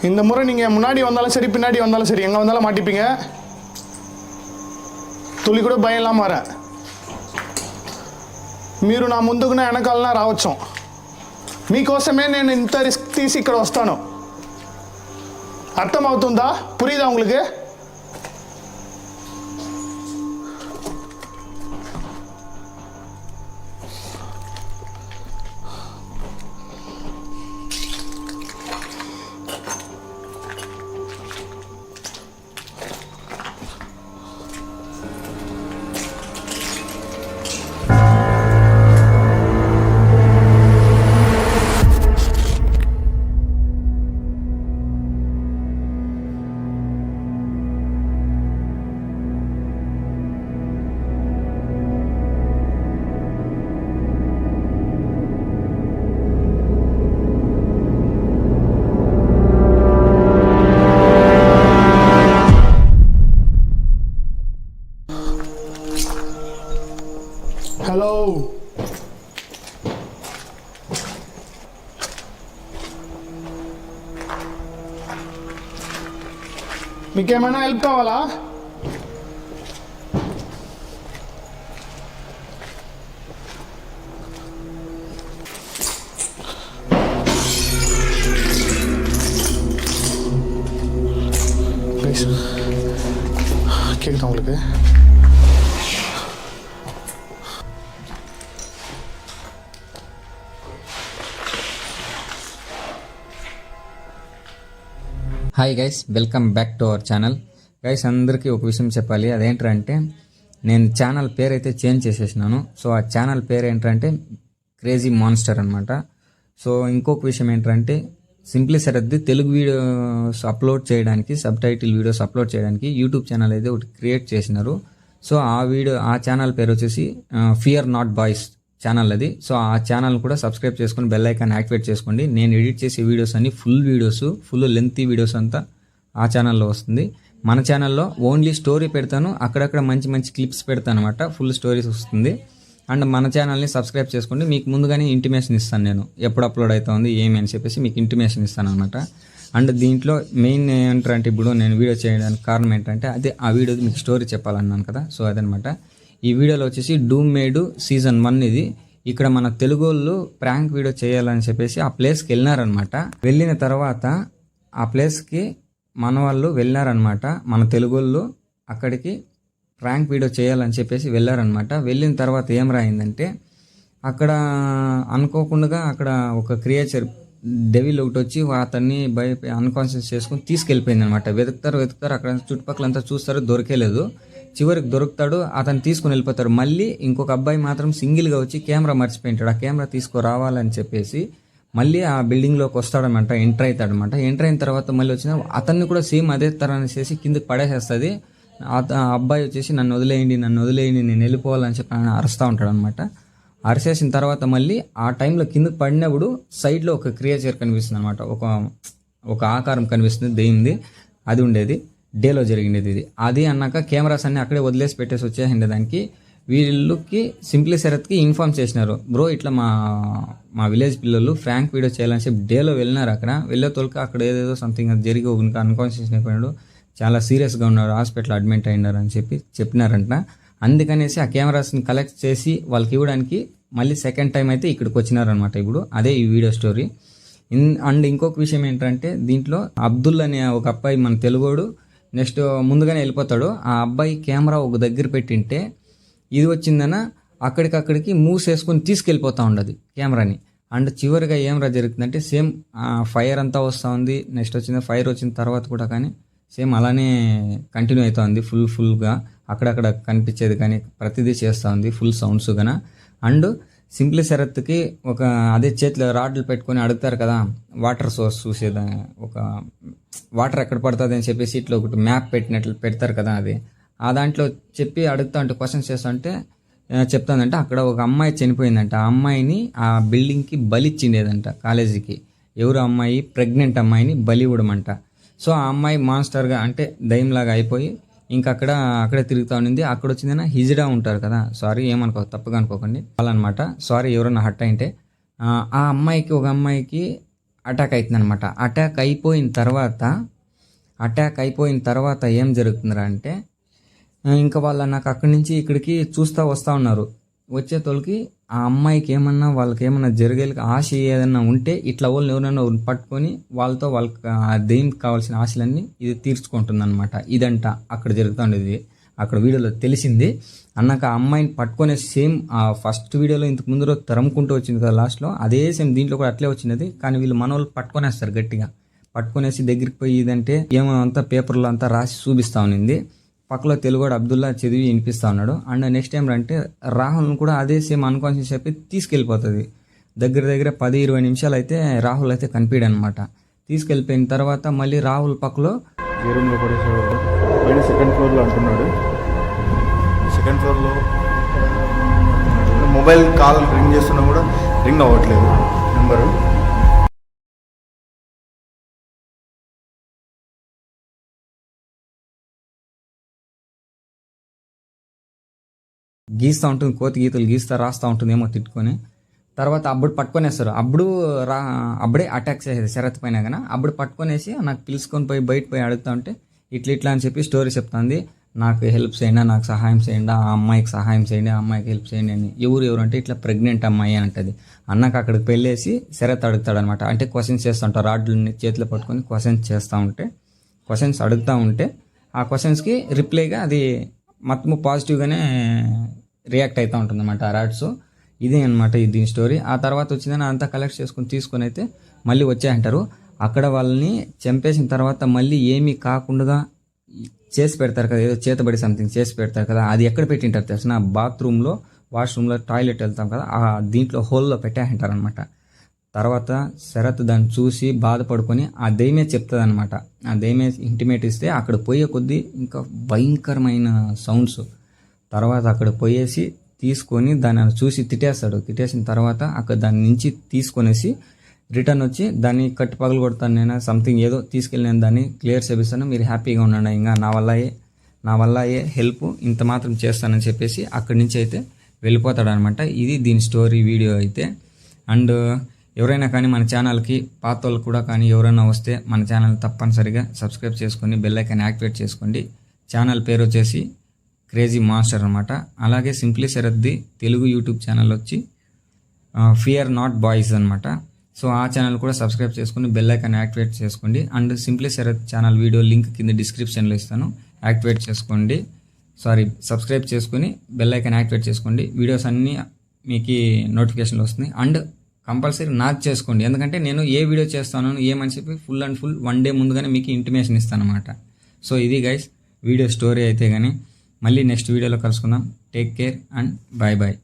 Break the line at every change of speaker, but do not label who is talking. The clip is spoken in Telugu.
இந்த முறை நீங்கள் முன்னாடி வந்தாலும் சரி பின்னாடி வந்தாலும் சரி எங்கே வந்தாலும் மாட்டிப்பீங்க. తులి కూడా భయం ఇలా మారా. మీరు నా ముందుకు నా వెనకాలన రావచ్చు. మీకోసమే నేను ఇంత రిస్క్ తీసి ఇక్కడ వస్తాను. అర్థమవుతుందా? పురియుదా உங்களுக்கு? హలో, మీకేమైనా హెల్ప్ కావాలా? கேட்குதா உங்களுக்கு?
Hi guys, welcome back to our channel. Guys, అందరికీ ఒక విషయం చెప్పాలి. అదేంటంటే నేను ఛానల్ పేరు అయితే చేంజ్ చేసేసినాను. సో ఆ ఛానల్ పేరు ఏంటంటే క్రేజీ మాన్స్టర్ అనమాట. సో ఇంకొక విషయం ఏంటంటే సింప్లీ సరద్ది తెలుగు వీడియోస్ అప్లోడ్ చేయడానికి, సబ్ టైటిల్ వీడియోస్ అప్లోడ్ చేయడానికి యూట్యూబ్ ఛానల్ అయితే ఒకటి క్రియేట్ చేసినారు. సో ఆ ఛానల్ పేరు వచ్చేసి ఫియర్ నాట్ బాయ్స్ ఛానల్ అది. సో ఆ ఛానల్ కూడా సబ్స్క్రైబ్ చేసుకుని బెల్ ఐకాన్ యాక్టివేట్ చేసుకోండి. నేను ఎడిట్ చేసే వీడియోస్ అన్ని ఫుల్ లెంతీ వీడియోస్ అంతా ఆ ఛానల్లో వస్తుంది. మన ఛానల్లో ఓన్లీ స్టోరీ పెడతాను, అక్కడక్కడ మంచి మంచి క్లిప్స్ పెడతాను అనమాట. ఫుల్ స్టోరీస్ వస్తుంది. అండ్ మన ఛానల్ని సబ్స్క్రైబ్ చేసుకోండి. మీకు ముందుగానే ఇంటిమేషన్ ఇస్తాను, నేను ఎప్పుడు అప్లోడ్ అవుతుంది ఏమి అని చెప్పేసి మీకు ఇంటిమేషన్ ఇస్తాను అనమాట. అండ్ దీంట్లో మెయిన్ ఏంటంటే ఇప్పుడు నేను వీడియో చేయడానికి కారణం ఏంటంటే అదే ఆ వీడియోది మీకు స్టోరీ చెప్పాలన్నాను కదా. సో అదనమాట. ఈ వీడియోలో వచ్చేసి డూమ్ మేడ్ సీజన్ 1 ఇది. ఇక్కడ మన తెలుగు వాళ్ళు ప్రాంక్ వీడియో చేయాలని చెప్పేసి ఆ ప్లేస్కి వెళ్ళినారనమాట. వెళ్ళిన తర్వాత ఆ ప్లేస్కి మన వాళ్ళు వెళ్ళారనమాట. మన తెలుగు వాళ్ళు అక్కడికి ప్రాంక్ వీడియో చేయాలని చెప్పేసి వెళ్ళారనమాట. వెళ్ళిన తర్వాత ఏం రాయిందంటే అక్కడ అనుకోకుండా అక్కడ ఒక క్రియేచర్ డెవిల్ ఒకటి వచ్చి అతన్ని అన్కాన్షియస్ చేసుకుని తీసుకెళ్ళిపోయింది అనమాట. వెతుకుతారు అక్కడ చుట్టుపక్కలంతా చూస్తారు, దొరికేలేదు. చివరికి దొరుకుతాడు, అతను తీసుకుని వెళ్ళిపోతాడు. మళ్ళీ ఇంకొక అబ్బాయి మాత్రం సింగిల్గా వచ్చి కెమెరా మర్చిపోయింటాడు. ఆ కెమెరా తీసుకురావాలని చెప్పేసి మళ్ళీ ఆ బిల్డింగ్లోకి వస్తాడనమాట, ఎంటర్ అవుతాడనమాట. ఎంటర్ అయిన తర్వాత మళ్ళీ వచ్చిన అతన్ని కూడా సేమ్ అదే తరాన్ని చేసి కిందకి పడేసేస్తుంది. ఆ అబ్బాయి వచ్చేసి నన్ను వదిలేయండి నేను వెళ్ళిపోవాలని చెప్పి ఆయన అరుస్తూ ఉంటాడు అనమాట. అరిసేసిన తర్వాత మళ్ళీ ఆ టైంలో కిందకి పడినప్పుడు సైడ్లో ఒక క్రియేచర్ కనిపిస్తుంది అనమాట. ఒక ఆకారం కనిపిస్తుంది, దెయ్యంది. అది ఉండేది డేలో జరిగినది ఇది. అది అన్నాక కెమెరాస్ అన్ని అక్కడే వదిలేసి పెట్టేసి వచ్చేసిండే దానికి. వీళ్ళకి సింప్లీ శరత్కి ఇన్ఫార్మ్ చేసినారు, బ్రో ఇట్లా మా విలేజ్ పిల్లలు ఫ్రాంక్ వీడియో చేయాలని చెప్పి డేలో వెళ్ళినారు. అక్కడ వెళ్ళే తోలిక అక్కడ ఏదేదో సంథింగ్ జరిగి ఇంకా అన్కాన్షియస్ అయిపోయినాడు, చాలా సీరియస్గా ఉన్నారు, హాస్పిటల్ అడ్మిట్ అయినారు అని చెప్పినారంట. అందుకనేసి ఆ కెమెరాస్ని కలెక్ట్ చేసి వాళ్ళకి ఇవ్వడానికి మళ్ళీ సెకండ్ టైం అయితే ఇక్కడికి వచ్చినారనమాట. ఇప్పుడు అదే ఈ వీడియో స్టోరీ. అండ్ ఇంకొక విషయం ఏంటంటే దీంట్లో అబ్దుల్ అనే ఒక అబ్బాయి మన తెలుగోడు నెక్స్ట్ ముందుగానే వెళ్ళిపోతాడు. ఆ అబ్బాయి కెమెరా ఒక దగ్గర పెట్టింటే ఇది వచ్చిందన అక్కడికి మూసేసుకొని తీసుకెళ్ళిపోతూ ఉండదు కెమెరాని. అండ్ చివరిగా ఏం జరుగుతుందంటే సేమ్ ఫైర్ అంతా వస్తూ ఉంది. నెక్స్ట్ వచ్చింది ఫైర్ వచ్చిన తర్వాత కూడా కానీ సేమ్ అలానే కంటిన్యూ అవుతుంది. ఫుల్గా అక్కడక్కడ కనిపించేది కానీ ప్రతిదీ చేస్తూ ఉంది, ఫుల్ సౌండ్స్ గాన. అండ్ సింప్లీ శరత్కి ఒక అదే చేతిలో రాడ్లు పెట్టుకొని అడుగుతారు కదా, వాటర్ సోర్స్ చూసేదా, ఒక వాటర్ ఎక్కడ పడుతుంది అని చెప్పేసి ఇట్లా ఒకటి మ్యాప్ పెట్టినట్లు పెడతారు కదా, అది ఆ దాంట్లో చెప్పి అడుగుతా ఉంటే క్వశ్చన్స్ చేస్తా ఉంటే చెప్తానంటే అక్కడ ఒక అమ్మాయి చనిపోయిందంట. ఆ అమ్మాయిని ఆ బిల్డింగ్కి బలిచ్చిండేదంట కాలేజీకి. ఎవరు అమ్మాయి? ప్రెగ్నెంట్ అమ్మాయిని బలి ఇవ్వడమంట. సో ఆ అమ్మాయి మాన్స్టర్గా అంటే దయ్యంలాగా అయిపోయి ఇంకా అక్కడే తిరుగుతూ ఉండింది. అక్కడ వచ్చిందైనా హిజ్డా ఉంటారు కదా, సారీ ఏమనుకో తప్పుగా అనుకోకండి వాళ్ళనమాట. సారీ ఎవరన్నా హట్ అయింటే. ఆ అమ్మాయికి ఒక అమ్మాయికి అటాక్ అవుతుంది అనమాట. అటాక్ అయిపోయిన తర్వాత ఏం జరుగుతుందిరా అంటే ఇంకా వాళ్ళ నాకు అక్కడి నుంచి ఇక్కడికి వస్తూ ఉన్నారు. వచ్చే తోలికి ఆ అమ్మాయికి ఏమన్నా వాళ్ళకి ఏమన్నా జరిగే ఆశ ఏదన్నా ఉంటే ఇట్లా వాళ్ళు ఎవరైనా పట్టుకొని వాళ్ళతో వాళ్ళకి దేనికి కావాల్సిన ఆశలన్నీ ఇది తీర్చుకుంటుంది అనమాట. ఇదంట అక్కడ జరుగుతుండేది. అక్కడ వీడియోలో తెలిసింది. అన్నాక ఆ అమ్మాయిని పట్టుకునే సేమ్ ఆ ఫస్ట్ వీడియోలో ఇంతకు ముందు రోజు తరుముకుంటూ వచ్చింది కదా లాస్ట్లో, అదే సేమ్ దీంట్లో కూడా అట్లే వచ్చినది. కానీ వీళ్ళు మనోళ్ళు పట్టుకొనేస్తారు గట్టిగా. పట్టుకునేసి దగ్గరికి పోయి ఇదంటే ఏమో అంతా పేపర్లో అంతా రాసి చూపిస్తూ ఉన్నింది. పక్కలో తెలుగుడు అబ్దుల్లా చదివి వినిపిస్తూ ఉన్నాడు. అండ్ నెక్స్ట్ టైం అంటే రాహుల్ని కూడా అదే సేమ్ అన్కాన్షియస్ చెప్పి తీసుకెళ్ళిపోతుంది. దగ్గర 10-20 నిమిషాలు అయితే రాహుల్ అయితే కనిపించాడు అనమాట. తీసుకెళ్ళిపోయిన తర్వాత మళ్ళీ రాహుల్ పక్కలో
ఏ రూమ్లో పడేసేవాడు పైన సెకండ్ ఫ్లోర్లో అంటున్నాడు. సెకండ్ ఫ్లోర్లో మొబైల్ కాల్ రింగ్ చేస్తున్నా కూడా రింగ్ అవ్వట్లేదు నెంబరు.
గీస్తూ ఉంటుంది, కోతి గీతలు రాస్తూ ఉంటుంది ఏమో తిట్టుకొని. తర్వాత అప్పుడు పట్టుకొనేస్తారు. అప్పుడే అటాక్ చేసేది శరత్ పైన కానీ అప్పుడు పట్టుకొనేసి నాకు పిలుచుకొని పోయి బయట పోయి అడుగుతా ఉంటే ఇట్లా అని చెప్పి స్టోరీ చెప్తుంది. నాకు హెల్ప్ చేయండి, నాకు సహాయం చేయండి, ఆ అమ్మాయికి సహాయం చేయండి, ఆ అమ్మాయికి హెల్ప్ చేయండి అని. ఎవరు అంటే ఇట్లా ప్రెగ్నెంట్ అమ్మాయి అని అంటది. అన్నాక అక్కడికి వెళ్ళేసి శరత్ అడుగుతాడు అనమాట. అంటే క్వశ్చన్స్ చేస్తూ ఉంటారు, రాడ్లని చేతిలో పట్టుకొని క్వశ్చన్స్ అడుగుతూ ఉంటే ఆ క్వశ్చన్స్కి రిప్లైగా అది మొత్తము పాజిటివ్గానే రియాక్ట్ అవుతూ ఉంటుంది అనమాట ఆ రాడ్స్. ఇదే అనమాట దీని స్టోరీ. ఆ తర్వాత వచ్చిందని అంతా కలెక్ట్ తీసుకొని అయితే మళ్ళీ వచ్చాయంటారు. అక్కడ వాళ్ళని చంపేసిన తర్వాత మళ్ళీ ఏమీ కాకుండా చేసి పెడతారు కదా, ఏదో చేతబడి సంథింగ్ చేసి పెడతారు కదా, అది ఎక్కడ పెట్టింటారు తెలిసిన బాత్రూంలో, వాష్రూమ్లో, టాయిలెట్ వెళ్తాం కదా ఆ దీంట్లో హోల్లో పెట్టేంటారు అనమాట. తర్వాత శరత్ దాన్ని చూసి బాధపడుకొని ఆ దెయ్యమే చెప్తుంది అనమాట. ఆ దెయ్యమే ఇంటిమేట్ ఇస్తే అక్కడ పోయే కొద్దీ ఇంకా భయంకరమైన సౌండ్స్. తర్వాత అక్కడ పోయేసి తీసుకొని దాన్ని చూసి తిట్టేస్తాడు. తిట్టేసిన తర్వాత అక్కడ దాని నుంచి తీసుకొనేసి రిటర్న్ వచ్చి దాన్ని కట్టి పగలు కొడతాను నేను, సంథింగ్ ఏదో తీసుకెళ్ళి నేను దాన్ని క్లియర్ చేపిస్తాను, మీరు హ్యాపీగా ఉండండి, ఇంకా నా వల్ల హెల్ప్ ఇంత మాత్రం చేస్తానని చెప్పేసి అక్కడి నుంచి అయితే వెళ్ళిపోతాడు అనమాట. ఇది దీని స్టోరీ వీడియో అయితే. అండ్ ఎవరైనా కానీ మన ఛానల్కి పాత వాళ్ళు కూడా కానీ ఎవరైనా వస్తే మన ఛానల్ తప్పనిసరిగా సబ్స్క్రైబ్ చేసుకొని బెల్ ఐకాన్ యాక్టివేట్ చేసుకోండి. ఛానల్ పేరు వచ్చేసి క్రేజీ మాస్టర్ అనమాట. అలాగే సింప్లీ శరత్ది తెలుగు యూట్యూబ్ ఛానల్ వచ్చి ఫియర్ నాట్ బాయ్స్ అనమాట. సో ఆ ఛానల్ కూడా సబ్స్క్రైబ్ చేసుకుని బెల్ ఐకాన్ యాక్టివేట్ చేసుకోండి. And simply Sharath channel video link కింద డిస్క్రిప్షన్లో ఇస్తాను, యాక్టివేట్ చేసుకోండి. సబ్స్క్రైబ్ చేసుకుని బెల్ ఐకాన్ యాక్టివేట్ చేసుకోండి. వీడియోస్ అన్నీ మీకు నోటిఫికేషన్లు వస్తుంది. అండ్ కంపల్సరీ నాకు చేసుకోండి, ఎందుకంటే నేను ఏ వీడియో చేస్తాను ఏమని చెప్పి ఫుల్ 1 డే ముందుగానే మీకు ఇంటిమేషన్ ఇస్తాను అనమాట. సో ఇది గైస్ వీడియో స్టోరీ అయితే కానీ మళ్ళీ నెక్స్ట్ వీడియోలో కలుసుకుందాం. Take care and bye.